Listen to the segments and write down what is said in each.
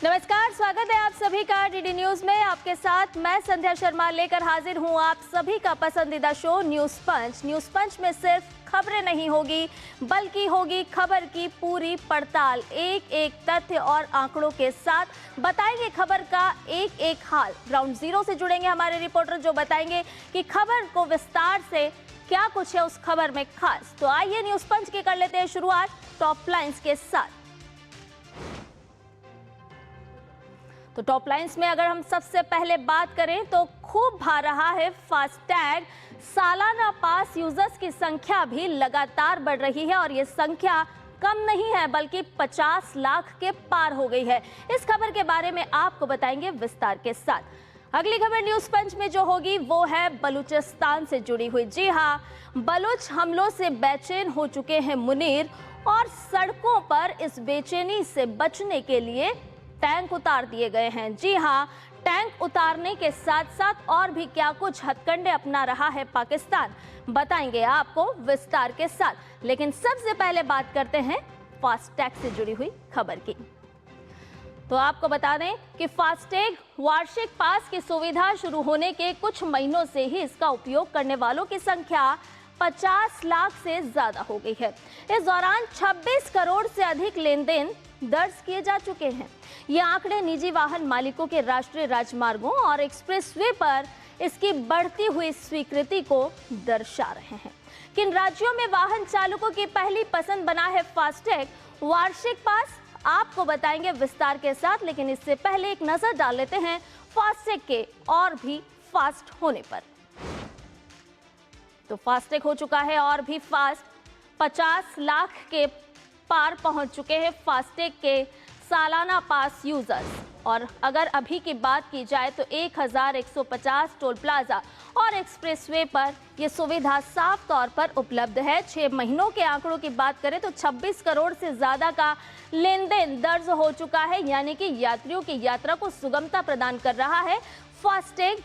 नमस्कार, स्वागत है आप सभी का डीडी न्यूज में। आपके साथ मैं संध्या शर्मा लेकर हाजिर हूं आप सभी का पसंदीदा शो न्यूज पंच। न्यूज पंच में सिर्फ खबरें नहीं होगी, बल्कि होगी खबर की पूरी पड़ताल। एक एक तथ्य और आंकड़ों के साथ बताएंगे खबर का एक एक हाल। ग्राउंड जीरो से जुड़ेंगे हमारे रिपोर्टर, जो बताएंगे कि खबर को विस्तार से क्या कुछ है उस खबर में खास। तो आइए न्यूज पंच की कर लेते हैं शुरुआत टॉप लाइंस के साथ। तो टॉप लाइंस में अगर हम सबसे पहले बात करें तो खूब भा रहा है फास्टैग। सालाना पास यूजर्स की संख्या भी लगातार बढ़ रही है और ये संख्या कम नहीं है बल्कि 50 लाख के पार हो गई है। इस खबर के बारे में आपको बताएंगे विस्तार के साथ। अगली खबर न्यूज पंच में जो होगी वो है बलूचिस्तान से जुड़ी हुई। जी हाँ, बलूच हमलों से बेचैन हो चुके हैं मुनीर और सड़कों पर इस बेचैनी से बचने के लिए टैंक उतार दिए गए हैं। जी हाँ, टैंक उतारने के साथ साथ और भी क्या कुछ हथकंडे अपना रहा है पाकिस्तान, बताएंगे आपको विस्तार के साथ। लेकिन सबसे पहले बात करते हैं फास्टैग से जुड़ी हुई खबर की। तो आपको बता दें कि फास्टैग वार्षिक पास की सुविधा शुरू होने के कुछ महीनों से ही इसका उपयोग करने वालों की संख्या 50 लाख से ज्यादा हो गई है। इस दौरान 26 करोड़ से अधिक लेन देन दर्ज किए जा चुके हैं। ये आंकड़े निजी वाहन मालिकों के राष्ट्रीय राजमार्गों और एक्सप्रेसवे पर इसकी बढ़ती हुई स्वीकृति को दर्शा रहे हैं। किन राज्यों में वाहन चालकों की पहली पसंद बना है फास्टैग वार्षिक पास, आपको बताएंगे विस्तार के साथ। लेकिन इससे पहले एक नजर डाल लेते हैं फास्टैग के और भी फास्ट होने पर। तो फास्टैग हो चुका है और भी फास्ट। 50 लाख के पार पहुंच चुके हैं फास्टैग के सालाना पास यूजर्स। और अगर अभी की बात की जाए तो 1150 टोल प्लाजा और एक्सप्रेसवे पर यह सुविधा साफ तौर पर उपलब्ध है। 6 महीनों के आंकड़ों की बात करें तो 26 करोड़ से ज्यादा का लेन देन दर्ज हो चुका है, यानी कि यात्रियों की यात्रा को सुगमता प्रदान कर रहा है फास्टैग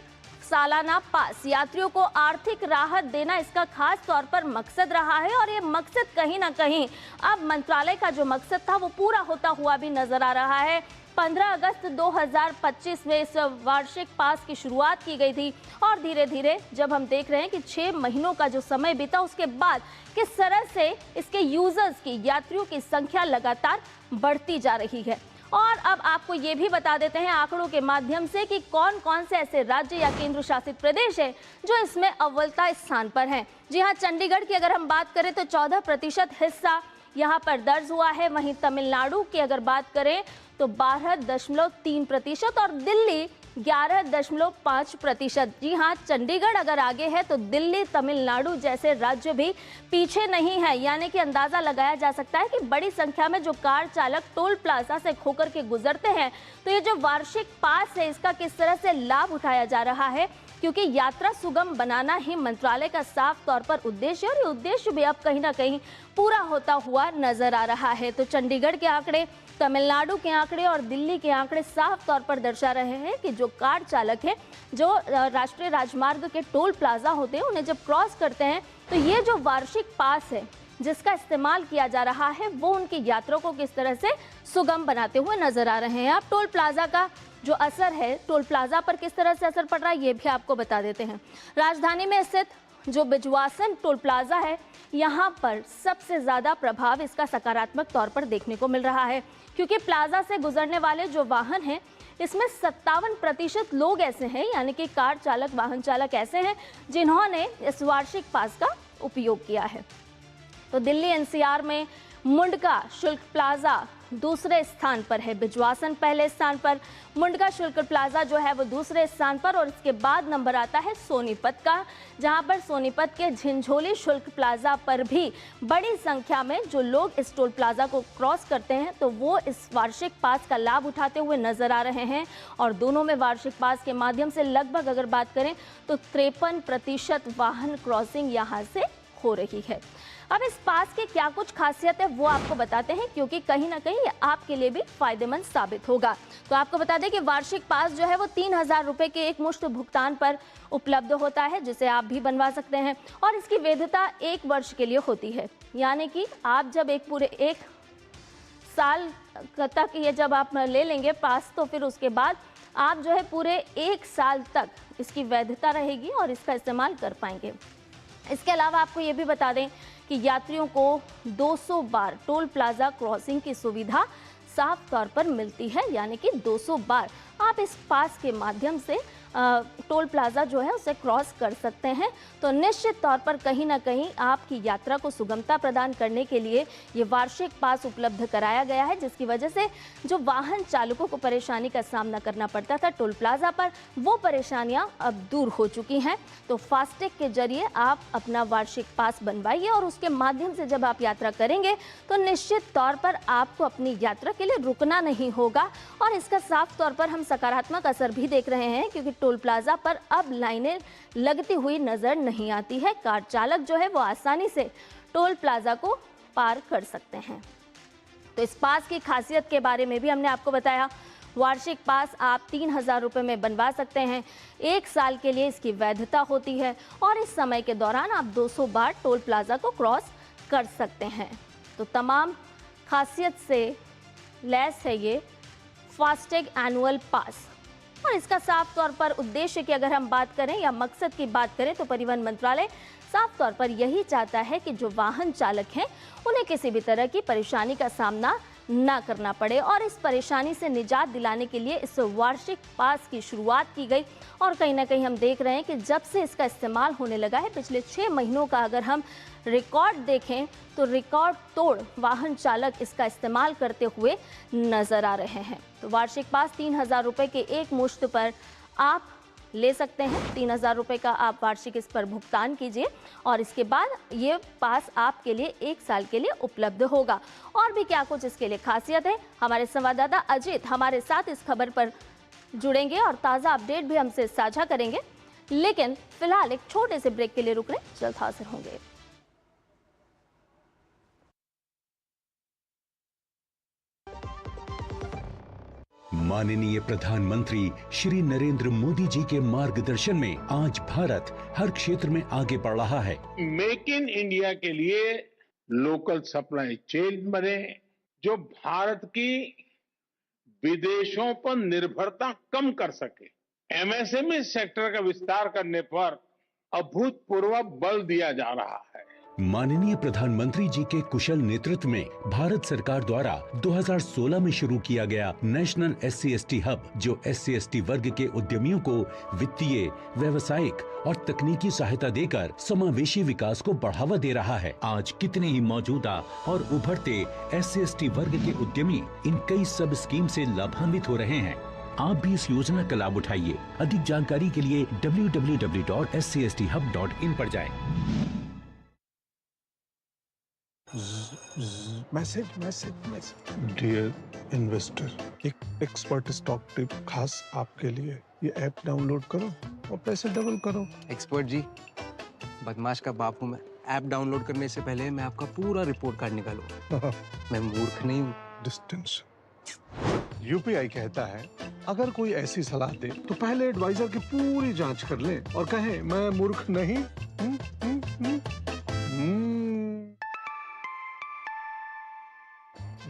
सालाना पास। यात्रियों को आर्थिक राहत देना इसका खास तौर पर मकसद रहा है और ये मकसद कहीं ना कहीं अब मंत्रालय का जो मकसद था वो पूरा होता हुआ भी नजर आ रहा है। 15 अगस्त 2025 में इस वार्षिक पास की शुरुआत की गई थी और धीरे धीरे जब हम देख रहे हैं कि 6 महीनों का जो समय बीता उसके बाद किस तरह से इसके यूजर्स की, यात्रियों की संख्या लगातार बढ़ती जा रही है। और अब आपको ये भी बता देते हैं आंकड़ों के माध्यम से कि कौन कौन से ऐसे राज्य या केंद्र शासित प्रदेश हैं जो इसमें अव्वलता स्थान पर हैं। जी हाँ, चंडीगढ़ की अगर हम बात करें तो 14% हिस्सा यहाँ पर दर्ज हुआ है। वहीं तमिलनाडु की अगर बात करें तो 12.3% और दिल्ली 11.5%। जी हाँ, चंडीगढ़ अगर आगे है तो दिल्ली, तमिलनाडु जैसे राज्य भी पीछे नहीं है। यानी कि अंदाजा लगाया जा सकता है कि बड़ी संख्या में जो कार चालक टोल प्लाजा से होकर के गुजरते हैं, तो ये जो वार्षिक पास है इसका किस तरह से लाभ उठाया जा रहा है, क्योंकि यात्रा सुगम बनाना ही मंत्रालय का साफ तौर पर उद्देश्य है और ये उद्देश्य भी अब कहीं ना कहीं पूरा होता हुआ नजर आ रहा है। तो चंडीगढ़ के आंकड़े, तमिलनाडु के आंकड़े और दिल्ली के आंकड़े साफ तौर पर दर्शा रहे हैं कि जो कार चालक हैं, जो राष्ट्रीय राजमार्ग के टोल प्लाजा होते हैं, उन्हें जब क्रॉस करते हैं तो ये जो वार्षिक पास है जिसका इस्तेमाल किया जा रहा है वो उनकी यात्रा को किस तरह से सुगम बनाते हुए नजर आ रहे हैं। अब टोल प्लाजा का जो असर है, टोल प्लाजा पर किस तरह से असर पड़ रहा है ये भी आपको बता देते हैं। राजधानी में स्थित जो बिजवासन टोल प्लाजा है, यहाँ पर सबसे ज़्यादा प्रभाव इसका सकारात्मक तौर पर देखने को मिल रहा है, क्योंकि प्लाजा से गुजरने वाले जो वाहन हैं इसमें 57% लोग ऐसे हैं, यानी कि कार चालक, वाहन चालक ऐसे हैं जिन्होंने इस वार्षिक पास का उपयोग किया है। तो दिल्ली एनसीआर में मुंडका शुल्क प्लाजा दूसरे स्थान पर है, बिजवासन पहले स्थान पर, मुंडका शुल्क प्लाजा जो है वो दूसरे स्थान पर, और इसके बाद नंबर आता है सोनीपत का, जहां पर सोनीपत के झिंझोली शुल्क प्लाजा पर भी बड़ी संख्या में जो लोग इस टोल प्लाजा को क्रॉस करते हैं तो वो इस वार्षिक पास का लाभ उठाते हुए नजर आ रहे हैं। और दोनों में वार्षिक पास के माध्यम से लगभग अगर बात करें तो 53% वाहन क्रॉसिंग यहाँ से हो रही है। अब इस पास की क्या कुछ खासियत है वो आपको बताते हैं, क्योंकि कहीं ना कहीं आपके लिए भी फायदेमंद साबित होगा। तो आपको बता दें कि वार्षिक पास जो है वो 3000 रुपये के एक मुश्त भुगतान पर उपलब्ध होता है, जिसे आप भी बनवा सकते हैं। और इसकी वैधता 1 वर्ष के लिए होती है, यानी कि आप जब एक पूरे 1 साल तक ये जब आप ले लेंगे पास, तो फिर उसके बाद आप जो है पूरे 1 साल तक इसकी वैधता रहेगी और इसका इस्तेमाल कर पाएंगे। इसके अलावा आपको ये भी बता दें कि यात्रियों को 200 बार टोल प्लाजा क्रॉसिंग की सुविधा साफ तौर पर मिलती है, यानी कि 200 बार आप इस पास के माध्यम से टोल प्लाजा जो है उसे क्रॉस कर सकते हैं। तो निश्चित तौर पर कहीं ना कहीं आपकी यात्रा को सुगमता प्रदान करने के लिए ये वार्षिक पास उपलब्ध कराया गया है, जिसकी वजह से जो वाहन चालकों को परेशानी का सामना करना पड़ता था टोल प्लाजा पर, वो परेशानियां अब दूर हो चुकी हैं। तो फास्टैग के जरिए आप अपना वार्षिक पास बनवाइए और उसके माध्यम से जब आप यात्रा करेंगे तो निश्चित तौर पर आपको अपनी यात्रा के लिए रुकना नहीं होगा। और इसका साफ तौर पर हम सकारात्मक असर भी देख रहे हैं, क्योंकि टोल प्लाजा पर अब लाइनें लगती हुई नजर नहीं आती है। कार चालक जो है वो आसानी से टोल प्लाजा को पार कर सकते हैं। तो इस पास की खासियत के बारे में भी हमने आपको बताया। वार्षिक पास आप 3,000 रुपये में बनवा सकते हैं। 1 साल के लिए इसकी वैधता होती है और इस समय के दौरान आप 200 बार टोल प्लाजा को क्रॉस कर सकते हैं। तो तमाम खासियत से लैस है ये फास्टैग एनुअल पास। और इसका साफ तौर पर उद्देश्य की अगर हम बात करें या मकसद की बात करें तो परिवहन मंत्रालय साफ तौर पर यही चाहता है कि जो वाहन चालक हैं उन्हें किसी भी तरह की परेशानी का सामना ना करना पड़े। और इस परेशानी से निजात दिलाने के लिए इस वार्षिक पास की शुरुआत की गई। और कहीं ना कहीं हम देख रहे हैं कि जब से इसका इस्तेमाल होने लगा है, पिछले 6 महीनों का अगर हम रिकॉर्ड देखें तो रिकॉर्ड तोड़ वाहन चालक इसका इस्तेमाल करते हुए नजर आ रहे हैं। तो वार्षिक पास 3,000 रुपये के एक मुश्त पर आप ले सकते हैं। 3,000 रुपये का आप वार्षिक इस पर भुगतान कीजिए और इसके बाद ये पास आपके लिए 1 साल के लिए उपलब्ध होगा। और भी क्या कुछ इसके लिए खासियत है, हमारे संवाददाता अजीत हमारे साथ इस खबर पर जुड़ेंगे और ताज़ा अपडेट भी हमसे साझा करेंगे। लेकिन फिलहाल एक छोटे से ब्रेक के लिए रुक रहे, जल्द हाजिर होंगे। माननीय प्रधानमंत्री श्री नरेंद्र मोदी जी के मार्गदर्शन में आज भारत हर क्षेत्र में आगे बढ़ रहा है। मेक इन इंडिया के लिए लोकल सप्लाई चेन बने, जो भारत की विदेशों पर निर्भरता कम कर सके। एमएसएमई सेक्टर का विस्तार करने पर अभूतपूर्व बल दिया जा रहा है। माननीय प्रधानमंत्री जी के कुशल नेतृत्व में भारत सरकार द्वारा 2016 में शुरू किया गया नेशनल SC/ST हब, जो SC/ST वर्ग के उद्यमियों को वित्तीय, व्यवसायिक और तकनीकी सहायता देकर समावेशी विकास को बढ़ावा दे रहा है। आज कितने ही मौजूदा और उभरते SC/ST वर्ग के उद्यमी इन कई सब स्कीम से लाभान्वित हो रहे हैं। आप भी इस योजना का लाभ उठाइए। अधिक जानकारी के लिए www.scSThub.in पर जाएं। मैसेज डियर इन्वेस्टर, एक एक्सपर्ट स्टॉक टिप खास आपके लिए। ये ऐप डाउनलोड करो और पैसे डबल करो। एक्सपर्ट जी, बदमाश का बाप हूँ मैं। ऐप डाउनलोड करने से पहले मैं आपका पूरा रिपोर्ट कार्ड निकालूंगा। मैं मूर्ख नहीं हूँ। डिस्टेंस यूपीआई कहता है, अगर कोई ऐसी सलाह दे तो पहले एडवाइजर की पूरी जांच कर ले और कहे मैं मूर्ख नहीं।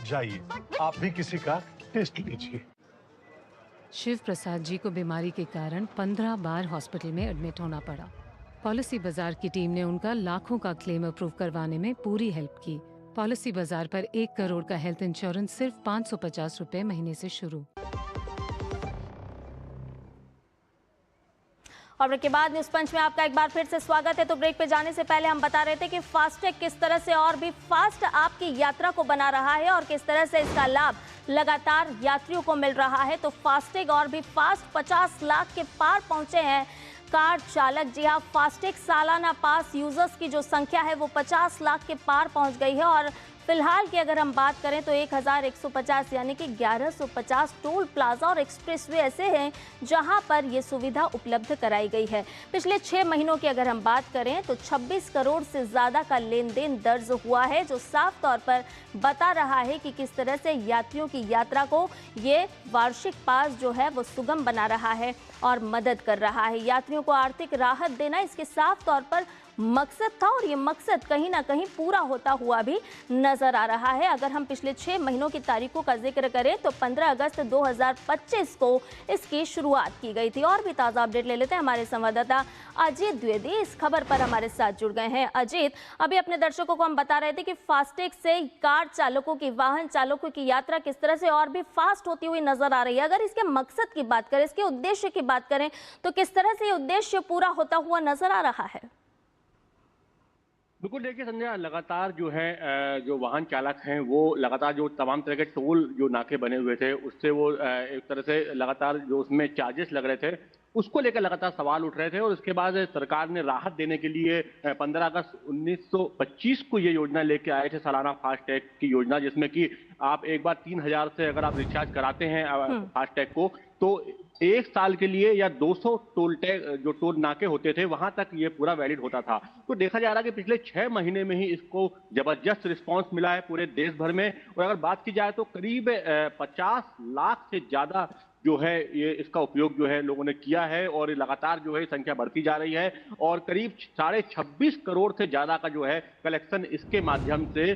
जाइए, आप भी किसी का टेस्ट लीजिए। शिव प्रसाद जी को बीमारी के कारण 15 बार हॉस्पिटल में एडमिट होना पड़ा। पॉलिसी बाजार की टीम ने उनका लाखों का क्लेम अप्रूव करवाने में पूरी हेल्प की। पॉलिसी बाजार पर 1 करोड़ का हेल्थ इंश्योरेंस सिर्फ 550 रुपए महीने से शुरू। और ब्रेक के बाद न्यूज पंच में आपका एक बार फिर से स्वागत है। तो ब्रेक पे जाने से पहले हम बता रहे थे कि फास्टैग किस तरह से और भी फास्ट आपकी यात्रा को बना रहा है और किस तरह से इसका लाभ लगातार यात्रियों को मिल रहा है। तो फास्टैग और भी फास्ट 50 लाख के पार पहुंचे हैं कार चालक। जी हाँ, फास्टैग सालाना पास यूजर्स की जो संख्या है वो 50 लाख के पार पहुंच गई है। और फिलहाल की अगर हम बात करें तो 1150 यानी कि 1150 टोल प्लाजा और एक्सप्रेसवे ऐसे हैं जहां पर ये सुविधा उपलब्ध कराई गई है। पिछले 6 महीनों की अगर हम बात करें तो 26 करोड़ से ज़्यादा का लेन देन दर्ज हुआ है, जो साफ तौर पर बता रहा है कि किस तरह से यात्रियों की यात्रा को ये वार्षिक पास जो है वो सुगम बना रहा है और मदद कर रहा है। यात्रियों को आर्थिक राहत देना इसके साफ तौर पर मकसद था और ये मकसद कहीं ना कहीं पूरा होता हुआ भी नजर आ रहा है। अगर हम पिछले 6 महीनों की तारीखों का जिक्र करें तो 15 अगस्त 2025 को इसकी शुरुआत की गई थी। और भी ताज़ा अपडेट ले लेते हैं, हमारे संवाददाता अजीत द्विवेदी इस खबर पर हमारे साथ जुड़ गए हैं। अजीत, अभी अपने दर्शकों को हम बता रहे थे कि फास्टैग से कार चालकों की, वाहन चालकों की यात्रा किस तरह से और भी फास्ट होती हुई नजर आ रही है। अगर इसके मकसद की बात करें, इसके उद्देश्य की बात करें तो किस तरह से ये उद्देश्य पूरा होता हुआ नजर आ रहा है? बिल्कुल, देखिए संध्या, लगातार जो है जो वाहन चालक हैं वो लगातार जो तमाम तरह के टोल जो नाके बने हुए थे उससे वो एक तरह से लगातार जो उसमें चार्जेस लग रहे थे उसको लेकर लगातार सवाल उठ रहे थे। और उसके बाद सरकार ने राहत देने के लिए 15 अगस्त 1925 को ये योजना लेके आए थे, सालाना फास्टैग की योजना, जिसमें कि आप एक बार 3000 से अगर आप रिचार्ज कराते हैं फास्टैग को तो 1 साल के लिए या 200 जो टोल नाके होते थे वहां तक ये पूरा वैलिड होता था। तो देखा जा रहा है कि पिछले 6 महीने में ही इसको जबरदस्त रिस्पांस मिला है पूरे देश भर में। और अगर बात की जाए तो करीब 50 लाख से ज्यादा जो है ये इसका उपयोग जो है लोगों ने किया है और लगातार जो है संख्या बढ़ती जा रही है और करीब 26.5 करोड़ से ज्यादा का जो है कलेक्शन इसके माध्यम से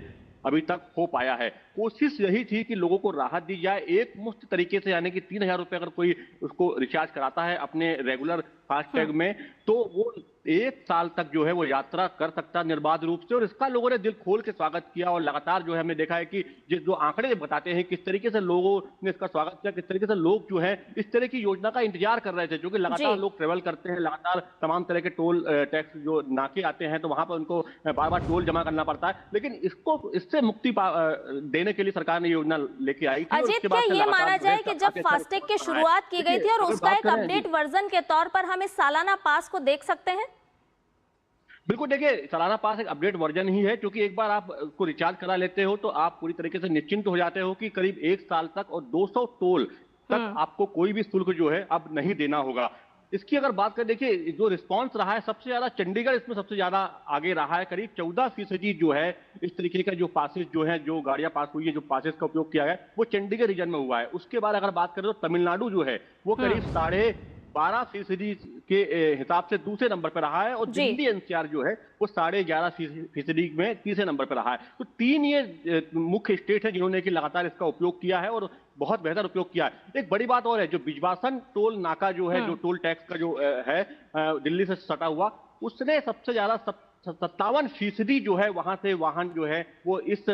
अभी तक हो पाया है। कोशिश यही थी कि लोगों को राहत दी जाए एक मुफ्त तरीके से, यानी कि 3000 रुपए अगर कोई उसको रिचार्ज कराता है अपने रेगुलर फास्टैग में तो वो 1 साल तक जो है वो यात्रा कर सकता निर्बाध रूप से। और इसका लोगों ने दिल खोल के स्वागत किया और लगातार जो है हमने देखा है कि जिस जो आंकड़े बताते हैं किस तरीके से लोगों ने इसका स्वागत किया, किस तरीके से लोग जो है इस तरह की योजना का इंतजार कर रहे थे, क्योंकि लगातार लोग ट्रेवल करते हैं, लगातार तमाम तरह के टोल टैक्स जो नाके आते हैं तो वहां पर उनको बार बार टोल जमा करना पड़ता है। लेकिन इससे मुक्ति देने के लिए सरकार ने योजना लेके आई थी। अजीत, क्या ये माना जाए कि जब फास्टैग की शुरुआत की गई थी और उसका एक अपडेट वर्जन के तौर पर हम इस सालाना पास को देख सकते हैं? बिल्कुल, देखिए सालाना पास एक अपडेट वर्जन ही है, क्योंकि एक बार आप उसको रिचार्ज करा लेते हो तो आप पूरी तरीके से निश्चिंत हो जाते हो कि करीब 1 साल तक और 200 टोल तक आपको कोई भी शुल्क जो है अब नहीं देना होगा। इसकी अगर बात करें, देखिए जो रिस्पांस रहा है सबसे ज्यादा चंडीगढ़ इसमें सबसे ज्यादा आगे रहा है। करीब 14% जो है इस तरीके का जो पासेस जो है, जो गाड़ियां पास हुई है, जो पासेस का उपयोग किया है वो चंडीगढ़ रीजन में हुआ है। उसके बाद अगर बात करें तो तमिलनाडु जो है वो करीब 12.5% के हिसाब से दूसरे नंबर पर रहा है और दिल्ली एनसीआर जो है वो 11.5% में तीसरे नंबर पर रहा है। तो 3 ये मुख्य स्टेट है जिन्होंने कि लगातार इसका उपयोग किया है और बहुत बेहतर उपयोग किया है। एक बड़ी बात और है, जो बिजवासन टोल नाका जो है, जो टोल टैक्स का जो है दिल्ली से सटा हुआ, उसने सबसे ज्यादा 57% जो है वहां से वाहन जो है वो इस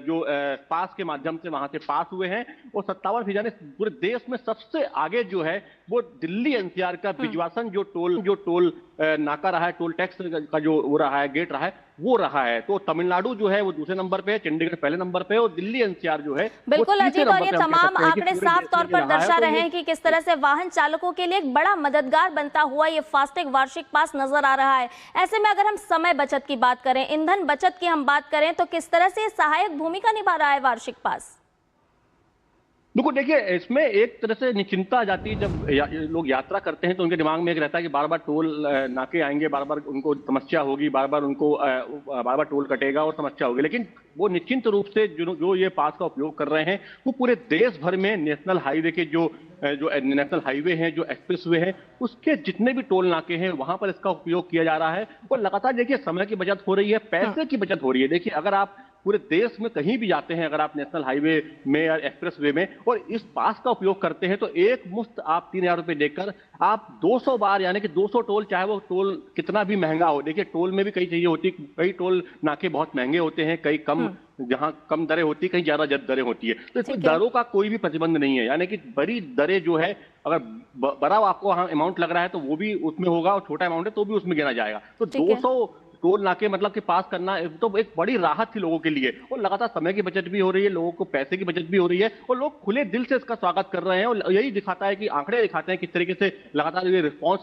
जो पास के माध्यम से वहां से पास हुए हैं। और 57% पूरे देश में सबसे आगे जो है वो दिल्ली एनसीआर का बिजवासन जो टोल नाका रहा है, टोल टैक्स का जो वो रहा है, गेट रहा है, वो रहा है। तो तमिलनाडु जो है वो दूसरे नंबर पे है, चंडीगढ़ पहले नंबर पे है और दिल्ली एनसीआर जो है बिल्कुल अजीत, और ये तमाम आंकड़े साफ तौर पर दर्शा रहे हैं कि किस तरह से वाहन चालकों के लिए एक बड़ा मददगार बनता हुआ ये फास्टैग वार्षिक पास नजर आ रहा है। ऐसे में अगर हम समय बचत की बात करें, ईंधन बचत की हम बात करें तो किस तरह से सहायक भूमिका निभा रहा है वार्षिक पास? बिल्कुल, देखिए इसमें एक तरह से निश्चिंता आ जाती है जब लोग यात्रा करते हैं तो उनके दिमाग में एक रहता है कि बार बार टोल नाके आएंगे, बार बार उनको समस्या होगी, बार बार टोल कटेगा और समस्या होगी। लेकिन वो निश्चिंत रूप से जो ये पास का उपयोग कर रहे हैं वो पूरे देश भर में नेशनल हाईवे के जो नेशनल हाईवे हैं, जो एक्सप्रेसवे हैं, उसके जितने भी टोल नाके हैं वहां पर इसका उपयोग किया जा रहा है। और लगातार देखिए समय की बचत हो रही है, पैसे की बचत हो रही है। देखिए अगर आप पूरे देश में कहीं भी जाते हैं, अगर आप नेशनल हाईवे में या एक्सप्रेस वे में और इस पास का उपयोग करते हैं तो एक मुफ्त आप 3000 रुपए देकर आप 200 बार, यानी कि 200 टोल, चाहे वो टोल कितना भी महंगा हो, देखिए टोल में भी कई चीजें होती, कई टोल नाके बहुत महंगे होते हैं, कई कम, जहां कम दरें होती है, कहीं ज्यादा दरें होती है। तो इसमें दरों का कोई भी प्रतिबंध नहीं है, यानी कि बड़ी दरें जो है अगर बड़ा आपको अमाउंट लग रहा है तो वो भी उसमें होगा और छोटा अमाउंट है तो भी उसमें गिना जाएगा। तो 200 टोल नाके मतलब कि पास करना तो एक बड़ी राहत थी लोगों के लिए और लगातार समय की बचत भी हो रही है, लोगों को पैसे की बचत भी हो रही है और लोग खुले दिल से इसका स्वागत कर रहे हैं। और यही दिखाता है कि आंकड़े दिखाते हैं किस तरीके से लगातार ये रिस्पॉन्स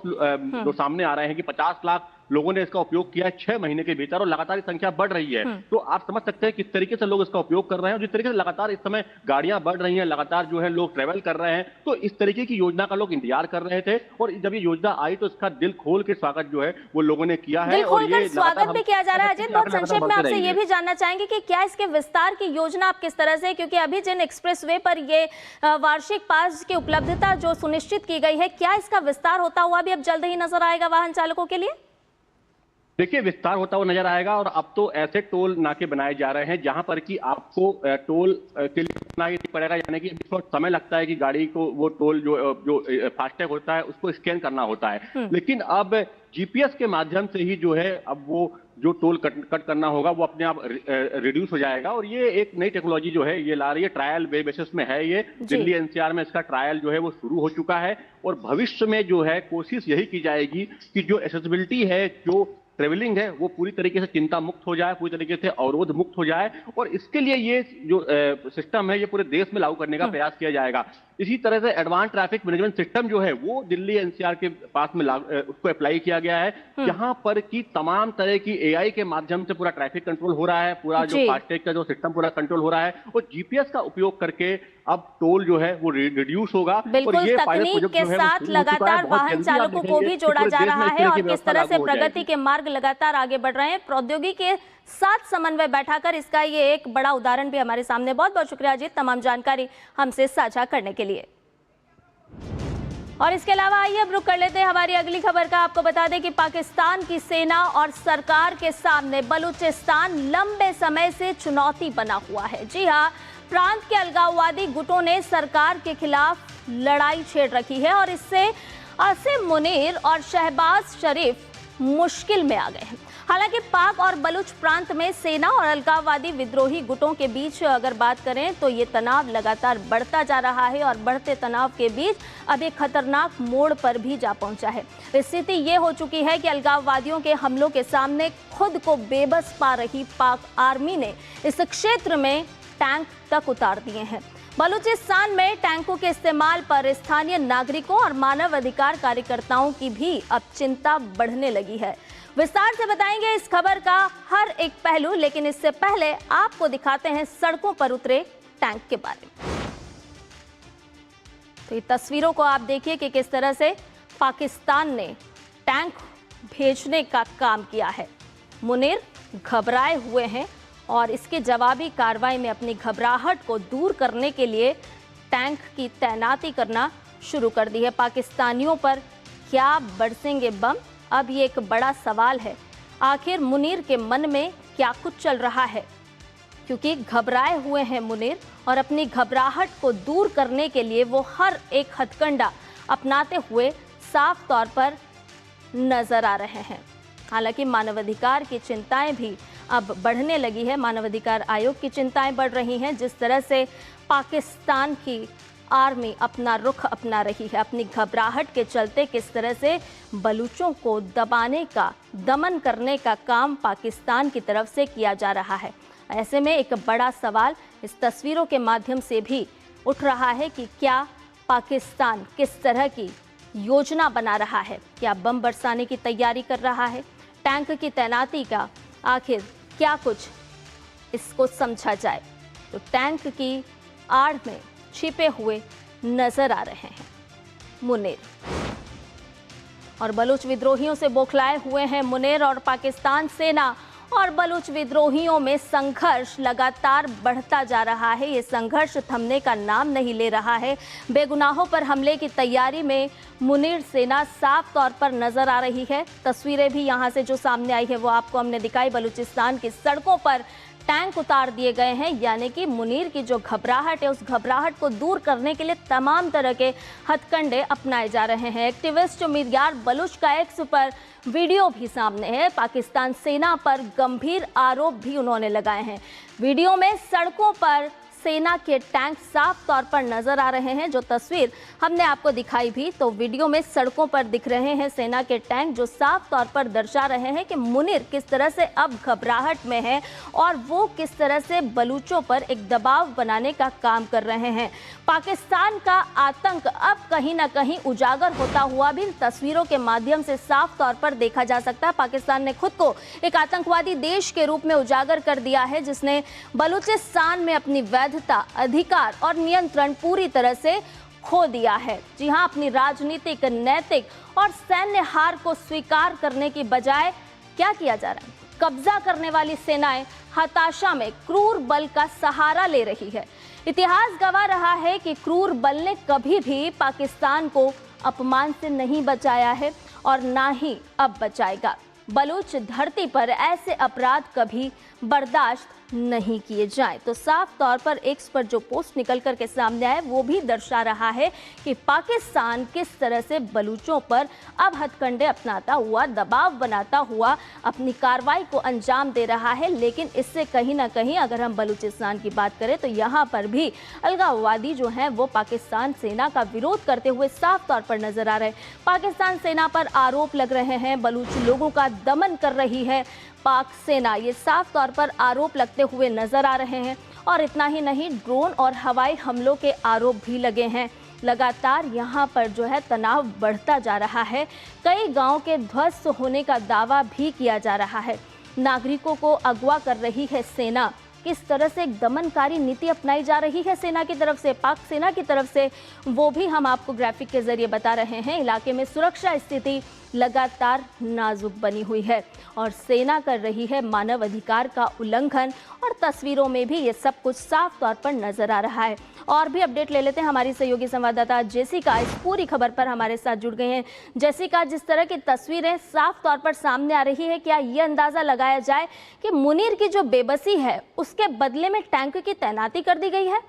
जो सामने आ रहे हैं कि 50 लाख लोगों ने इसका उपयोग किया 6 महीने के भीतर और लगातार संख्या बढ़ रही है। तो आप समझ सकते हैं किस तरीके से लोग इसका उपयोग कर रहे हैं और जिस तरीके से लगातार इस समय गाड़ियां बढ़ रही हैं, लगातार जो है लोग ट्रेवल कर रहे हैं, तो इस तरीके की योजना का लोग इंतजार कर रहे थे और जब ये योजना आई तो इसका दिल खोल के स्वागत जो है वो लोगों ने किया है और ये स्वागत भी किया जा रहा है। अजीत, बहुत संक्षेप में आपसे ये भी जानना चाहेंगे कि क्या इसके विस्तार की योजना आप किस तरह से, क्योंकि अभी जिन एक्सप्रेसवे पर ये वार्षिक पास की उपलब्धता जो सुनिश्चित की गई है, क्या इसका विस्तार होता हुआ भी अब जल्द ही नजर आएगा वाहन चालकों के लिए? देखिए, विस्तार होता हुआ नजर आएगा और अब तो ऐसे टोल नाके बनाए जा रहे हैं जहां पर कि आपको टोल के लिए रुकना ही नहीं पड़ेगा, यानी कि थोड़ा समय लगता है कि गाड़ी को वो टोल जो फास्टैग होता है उसको स्कैन करना होता है, लेकिन अब जीपीएस के माध्यम से ही जो है अब वो जो टोल कट करना होगा वो अपने आप रिड्यूस हो जाएगा। और ये एक नई टेक्नोलॉजी जो है ये ला रही है, ट्रायल बेसिस में है ये। दिल्ली एनसीआर में इसका ट्रायल जो है वो शुरू हो चुका है और भविष्य में जो है कोशिश यही की जाएगी कि जो एक्सेसिबिलिटी है, जो ट्रेवलिंग है, वो पूरी तरीके से चिंता मुक्त हो जाए, पूरी तरीके से अवरोध मुक्त हो जाए। और इसके लिए ये जो सिस्टम है ये पूरे देश में लागू करने का प्रयास किया जाएगा। इसी तरह से एडवांस ट्रैफिक मैनेजमेंट सिस्टम जो है वो दिल्ली एनसीआर के पास में उसको अप्लाई किया गया है, जहां पर की तमाम तरह की एआई के माध्यम से पूरा ट्रैफिक कंट्रोल हो रहा है, पूरा जो फास्टैग का जो सिस्टम पूरा कंट्रोल हो रहा है और जीपीएस का उपयोग करके अब टोल जो है वो रिड्यूस होगा। बिल्कुल, तकनीक के साथ लगातार वाहन चालकों को भी जोड़ा जा रहा है और किस तरह से प्रगति के मार्ग लगातार आगे बढ़ रहे हैं प्रौद्योगिकी के साथ समन्वय बैठाकर, इसका ये एक बड़ा उदाहरण भी हमारे सामने। बहुत बहुत शुक्रिया अजीत, तमाम जानकारी हमसे साझा करने के लिए। और इसके अलावा आइए अब रुक कर लेते हैं हमारी अगली खबर का। आपको बता दें कि पाकिस्तान की सेना और सरकार के सामने बलूचिस्तान लंबे समय से चुनौती बना हुआ है। जी हाँ, प्रांत के अलगाववादी गुटों ने सरकार के खिलाफ लड़ाई छेड़ रखी है और इससे आसिम मुनीर और शहबाज शरीफ मुश्किल में आ गए हैं। हालांकि पाक और बलूच प्रांत में सेना और अलगाववादी विद्रोही गुटों के बीच अगर बात करें तो ये तनाव लगातार बढ़ता जा रहा है और बढ़ते तनाव के बीच अब एक खतरनाक मोड़ पर भी जा पहुंचा है। स्थिति ये हो चुकी है कि अलगाववादियों के हमलों के सामने खुद को बेबस पा रही पाक आर्मी ने इस क्षेत्र में टैंक तक उतार दिए हैं। बलूचिस्तान में टैंकों के इस्तेमाल पर स्थानीय नागरिकों और मानव अधिकार कार्यकर्ताओं की भी अब चिंता बढ़ने लगी है। विस्तार से बताएंगे इस खबर का हर एक पहलू, लेकिन इससे पहले आपको दिखाते हैं सड़कों पर उतरे टैंक के बारे में। तो ये तस्वीरों को आप देखिए कि किस तरह से पाकिस्तान ने टैंक भेजने का काम किया है। मुनीर घबराए हुए हैं और इसके जवाबी कार्रवाई में अपनी घबराहट को दूर करने के लिए टैंक की तैनाती करना शुरू कर दी है। पाकिस्तानियों पर क्या बरसेंगे बम? अब ये एक बड़ा सवाल है। आखिर मुनीर के मन में क्या कुछ चल रहा है, क्योंकि घबराए हुए हैं मुनीर और अपनी घबराहट को दूर करने के लिए वो हर एक हथकंडा अपनाते हुए साफ तौर पर नजर आ रहे हैं। हालांकि मानवाधिकार की चिंताएं भी अब बढ़ने लगी है। मानवाधिकार आयोग की चिंताएं बढ़ रही हैं। जिस तरह से पाकिस्तान की आर्मी अपना रुख अपना रही है, अपनी घबराहट के चलते किस तरह से बलूचों को दबाने का, दमन करने का काम पाकिस्तान की तरफ से किया जा रहा है। ऐसे में एक बड़ा सवाल इस तस्वीरों के माध्यम से भी उठ रहा है कि क्या पाकिस्तान किस तरह की योजना बना रहा है? क्या बम बरसाने की तैयारी कर रहा है? टैंक की तैनाती का आखिर क्या कुछ इसको समझा जाए तो टैंक की आड़ में छिपे हुए नजर आ रहे हैं मुनीर। और बलूच विद्रोहियों से बौखलाए हुए हैं मुनीर और पाकिस्तान सेना और बलूच विद्रोहियों में संघर्ष लगातार बढ़ता जा रहा है। ये संघर्ष थमने का नाम नहीं ले रहा है। बेगुनाहों पर हमले की तैयारी में मुनीर सेना साफ तौर पर नजर आ रही है। तस्वीरें भी यहाँ से जो सामने आई है वो आपको हमने दिखाई। बलूचिस्तान की सड़कों पर टैंक उतार दिए गए हैं, यानी कि मुनीर की जो घबराहट है उस घबराहट को दूर करने के लिए तमाम तरह के हथकंडे अपनाए जा रहे हैं। एक्टिविस्ट मिर्यार बलूच का एक्स पर वीडियो भी सामने है। पाकिस्तान सेना पर गंभीर आरोप भी उन्होंने लगाए हैं। वीडियो में सड़कों पर सेना के टैंक साफ तौर पर नजर आ रहे हैं। जो तस्वीर हमने आपको दिखाई भी, तो वीडियो में सड़कों पर दिख रहे हैं सेना के टैंक, जो साफ तौर पर दर्शा रहे हैं कि मुनीर किस तरह से अब घबराहट में है और वो किस तरह से बलूचों पर एक दबाव बनाने का काम कर रहे हैं। पाकिस्तान का आतंक अब कहीं ना कहीं उजागर होता हुआ भी तस्वीरों के माध्यम से साफ तौर पर देखा जा सकता है। पाकिस्तान ने खुद को एक आतंकवादी देश के रूप में उजागर कर दिया है, जिसने बलूचिस्तान में अपनी वैधता, अधिकार और नियंत्रण पूरी तरह से खो दिया है। जी हां, अपनी राजनीतिक, नैतिक और सैन्य हार को स्वीकार करने की बजाय क्या किया जा रहा है? कब्जा करने वाली सेनाएं हताशा में क्रूर बल का सहारा ले रही है। इतिहास गवाह रहा है कि क्रूर बल ने कभी भी पाकिस्तान को अपमान से नहीं बचाया है और ना ही अब बचाएगा। बलूच धरती पर ऐसे अपराध कभी बर्दाश्त नहीं किए जाएं। तो साफ तौर पर एक्स पर जो पोस्ट निकल कर के सामने आए वो भी दर्शा रहा है कि पाकिस्तान किस तरह से बलूचों पर अब हथकंडे अपनाता हुआ, दबाव बनाता हुआ अपनी कार्रवाई को अंजाम दे रहा है। लेकिन इससे कहीं ना कहीं अगर हम बलूचिस्तान की बात करें तो यहाँ पर भी अलगाववादी जो हैं वो पाकिस्तान सेना का विरोध करते हुए साफ तौर पर नजर आ रहे हैं। पाकिस्तान सेना पर आरोप लग रहे हैं, बलूच लोगों का दमन कर रही है पाक सेना, ये साफ तौर पर आरोप लगते हुए नजर आ रहे हैं। और इतना ही नहीं, ड्रोन और हवाई हमलों के आरोप भी लगे हैं। लगातार यहाँ पर जो है तनाव बढ़ता जा रहा है। कई गांव के ध्वस्त होने का दावा भी किया जा रहा है। नागरिकों को अगवा कर रही है सेना। किस तरह से एक दमनकारी नीति अपनाई जा रही है सेना की तरफ से, पाक सेना की तरफ से, वो भी हम आपको ग्राफिक के जरिए बता रहे हैं। इलाके में सुरक्षा स्थिति लगातार नाजुक बनी हुई है और सेना कर रही है मानव अधिकार का उल्लंघन, और तस्वीरों में भी ये सब कुछ साफ तौर पर नजर आ रहा है। और भी अपडेट ले लेते हैं, हमारी सहयोगी संवाददाता जेसिका इस पूरी खबर पर हमारे साथ जुड़ गए हैं। जेसिका, जिस तरह की तस्वीरें साफ तौर पर सामने आ रही है, क्या ये अंदाजा लगाया जाए कि मुनीर की जो बेबसी है उसके बदले में टैंक की तैनाती कर दी गई है?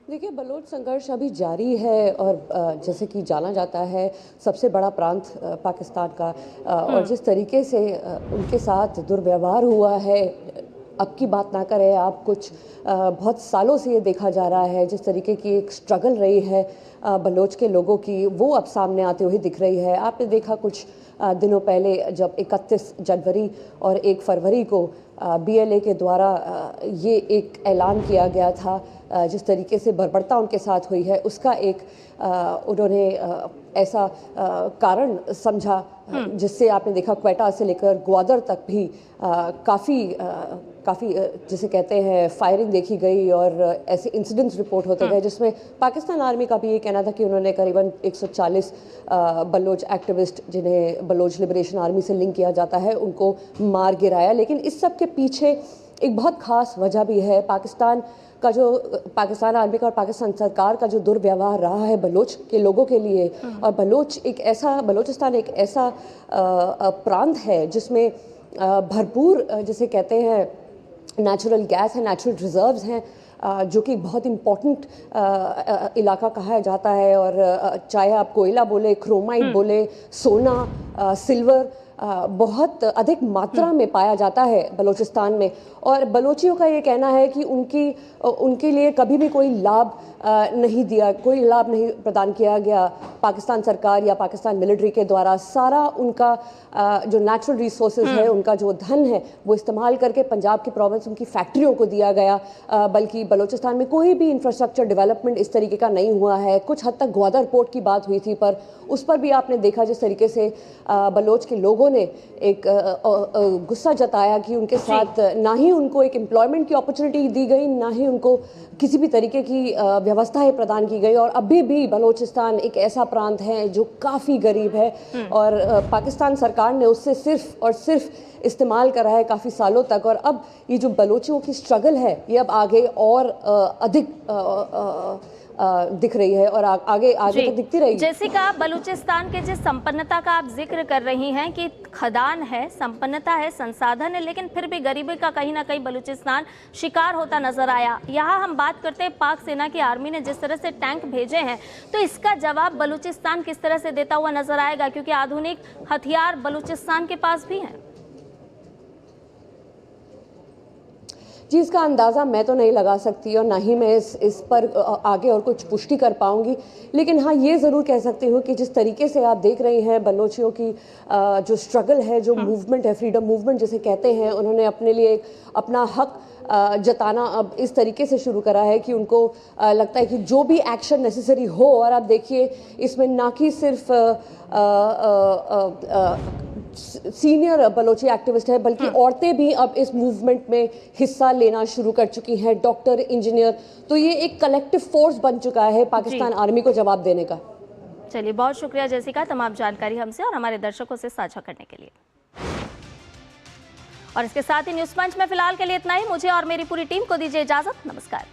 देखिए, बलोच संघर्ष अभी जारी है और जैसे कि जाना जाता है सबसे बड़ा प्रांत पाकिस्तान का, और जिस तरीके से उनके साथ दुर्व्यवहार हुआ है, अब की बात ना करें आप, कुछ बहुत सालों से ये देखा जा रहा है। जिस तरीके की एक स्ट्रगल रही है बलोच के लोगों की, वो अब सामने आते हुए दिख रही है। आपने देखा कुछ दिनों पहले जब 31 जनवरी और 1 फरवरी को BLA के द्वारा ये एक ऐलान किया गया था, जिस तरीके से बर्बरता उनके साथ हुई है उसका एक उन्होंने ऐसा कारण समझा, जिससे आपने देखा क्वेटा से लेकर ग्वादर तक भी काफ़ी जिसे कहते हैं फायरिंग देखी गई और ऐसे इंसिडेंट्स रिपोर्ट होते गए, जिसमें पाकिस्तान आर्मी का भी ये कहना था कि उन्होंने करीबन 140 बलोच एक्टिविस्ट, जिन्हें बलोच लिबरेशन आर्मी से लिंक किया जाता है, उनको मार गिराया। लेकिन इस सब के पीछे एक बहुत ख़ास वजह भी है। पाकिस्तान आर्मी का और पाकिस्तान सरकार का जो दुर्व्यवहार रहा है बलोच के लोगों के लिए, और बलोचिस्तान एक ऐसा प्रांत है जिसमें भरपूर जिसे कहते हैं नेचुरल गैस है, नेचुरल रिजर्व्स हैं, जो कि बहुत इम्पोर्टेंट इलाका कहा जाता है। और चाहे आप कोयला बोले, क्रोमाइट बोले, सोना, सिल्वर बहुत अधिक मात्रा में पाया जाता है बलूचिस्तान में। और बलोचियों का ये कहना है कि उनके लिए कभी भी कोई लाभ कोई लाभ नहीं प्रदान किया गया पाकिस्तान सरकार या पाकिस्तान मिलिट्री के द्वारा। सारा उनका जो नेचुरल रिसोर्सेज है, उनका जो धन है, वो इस्तेमाल करके पंजाब की प्रोविंस उनकी फैक्ट्रियों को दिया गया, बल्कि बलूचिस्तान में कोई भी इंफ्रास्ट्रक्चर डेवलपमेंट इस तरीके का नहीं हुआ है। कुछ हद तक ग्वादर पोर्ट की बात हुई थी, पर उस पर भी आपने देखा जिस तरीके से बलोच के लोगों ने एक गुस्सा जताया कि उनके साथ ना ही उनको एक एम्प्लॉयमेंट की अपॉर्चुनिटी दी गई, ना ही उनको किसी भी तरीके की व्यवस्थाएं प्रदान की गई। और अभी भी बलूचिस्तान एक ऐसा प्रांत है जो काफ़ी गरीब है, और पाकिस्तान सरकार ने उससे सिर्फ और सिर्फ इस्तेमाल करा है काफ़ी सालों तक। और अब ये जो बलोचियों की स्ट्रगल है, ये अब आगे और अधिक दिख रही है और आगे तक दिखती रहेगी। जेसिका, बलूचिस्तान के जिस संपन्नता का आप जिक्र कर रही हैं कि खदान है, संपन्नता है, संसाधन है, लेकिन फिर भी गरीबी का कहीं ना कहीं बलूचिस्तान शिकार होता नजर आया। यहाँ हम बात करते हैं पाक सेना की आर्मी ने जिस तरह से टैंक भेजे हैं, तो इसका जवाब बलूचिस्तान किस तरह से देता हुआ नजर आएगा, क्योंकि आधुनिक हथियार बलूचिस्तान के पास भी हैं? जी, इसका अंदाज़ा मैं तो नहीं लगा सकती और ना ही मैं इस पर आगे और कुछ पुष्टि कर पाऊंगी। लेकिन हाँ, ये ज़रूर कह सकती हूँ कि जिस तरीके से आप देख रही हैं बलोचियों की जो स्ट्रगल है, जो मूवमेंट है, फ्रीडम मूवमेंट जिसे कहते हैं, उन्होंने अपने लिए अपना हक जताना अब इस तरीके से शुरू करा है कि उनको लगता है कि जो भी एक्शन नेसेसरी हो। और आप देखिए, इसमें ना कि सिर्फ सीनियर बलोची एक्टिविस्ट है, बल्कि औरतें भी अब इस मूवमेंट में हिस्सा लेना शुरू कर चुकी हैं, डॉक्टर, इंजीनियर। तो ये एक कलेक्टिव फोर्स बन चुका है पाकिस्तान आर्मी को जवाब देने का। चलिए, बहुत शुक्रिया जेसिका, तमाम जानकारी हमसे और हमारे दर्शकों से साझा करने के लिए। और इसके साथ ही न्यूज़ पंच में फिलहाल के लिए इतना ही। मुझे और मेरी पूरी टीम को दीजिए इजाजत। नमस्कार।